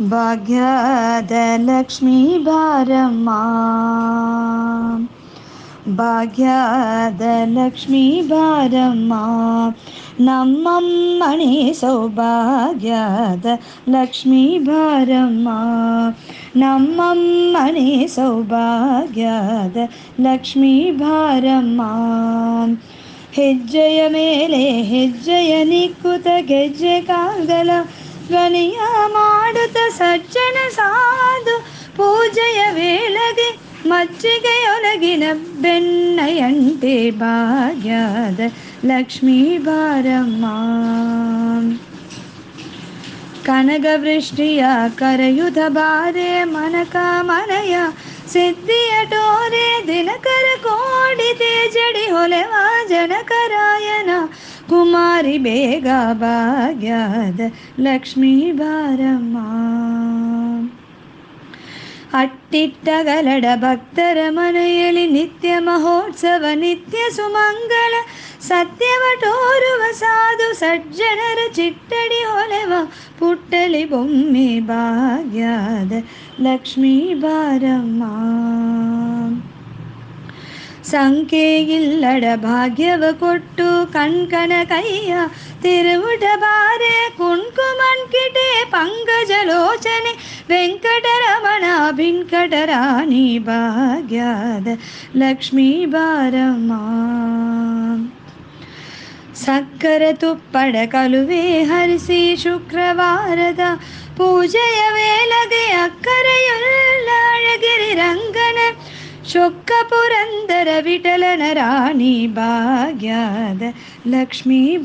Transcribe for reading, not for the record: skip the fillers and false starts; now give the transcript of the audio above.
ಭಾಗ್ಯದ ಲಕ್ಷ್ಮೀ ಬಾರಮ್ಮ, ಭಾಗ್ಯದ ಲಕ್ಷ್ಮೀ ಬಾರಮ್ಮ, ನಮ್ಮಮ್ಮನೇ ಸೌಭಾಗ್ಯದ ಲಕ್ಷ್ಮೀ ಬಾರಮ್ಮ, ನಮ್ಮಮ್ಮನೇ ಸೌಭಾಗ್ಯದ ಲಕ್ಷ್ಮೀ ಬಾರಮ್ಮ. ಹೆಜ್ಜೆಯ ಮೇಲೆ ಹೆಜ್ಜೆಯ ನಿಕ್ಕುತ ಗೆಜ್ಜೆ ಕಾಲ್ಗಳ ಧ್ವನಿಯ ಮಾಡುತ್ತ ಸಜ್ಜನ ಸಾಧು ಪೂಜೆಯ ವೇಳೆಗೆ ಮಜ್ಜಿಗೆಯೊಳಗಿನ ಬೆಣ್ಣೆಯಂತೆ ಭಾಗ್ಯದ ಲಕ್ಷ್ಮೀ ಬಾರಮ್ಮ. ಕನಗವೃಷ್ಟಿಯ ಕರೆಯುತ ಬಾರೆ ಮನಕ ಮನೆಯ ಸಿದ್ಧಿಯ ಟೋರೆ ದಿನಕರ ಕೋಡಿ ತೇಜಡಿ ಹೊಲೆವ ಜನಕರಾಯನ ಕುಮಾರಿ ಬೇಗ ಭಾಗ್ಯದ ಲಕ್ಷ್ಮೀ ಬಾರಮ್ಮ. ಅಟ್ಟಿಟ್ಟಗಲಡ ಭಕ್ತರ ಮನೆಯಲ್ಲಿ ನಿತ್ಯ ಮಹೋತ್ಸವ ನಿತ್ಯ ಸುಮಂಗಳ ಸತ್ಯವ ತೋರುವ ಸಾಧು ಸಜ್ಜನರ ಚಿಟ್ಟಡಿ ಹೊಲೆವ ಪುಟ್ಟಳಿ ಬೊಮ್ಮೆ ಭಾಗ್ಯದ ಲಕ್ಷ್ಮೀ ಬಾರಮ್ಮ. ಸಂಖ್ಯೆಯಿಲ್ಲಡ ಭಾಗ್ಯವ ಕೊಟ್ಟು ಕಣ್ಕಣ ಕೈಯ ತಿರುವುಟ ಬಾರೆ ಕುಂಕುಮನ್ಕಿಟೆ ಪಂಕಜಲೋಚನೆ ವೆಂಕಟರಮಣ ವೆಂಕಟರಾಣಿ ಭಾಗ್ಯದ ಲಕ್ಷ್ಮೀ ಬಾರಮ್ಮ. ಸಕ್ಕರೆ ತುಪ್ಪಡ ಕಲುವೆ ಹರಿಸಿ ಶುಕ್ರವಾರದ ಪೂಜೆಯ ವೇಳೆಗೆ ಅಕ್ಕರೆಯುಳ್ಳ ಅಳಗಿರಿ ರಂಗನ ಶೊಕ್ಕ ಪುರಂದರ ವಿಠಲನ ರಾಣಿ ಭಾಗ್ಯದ ಲಕ್ಷ್ಮೀ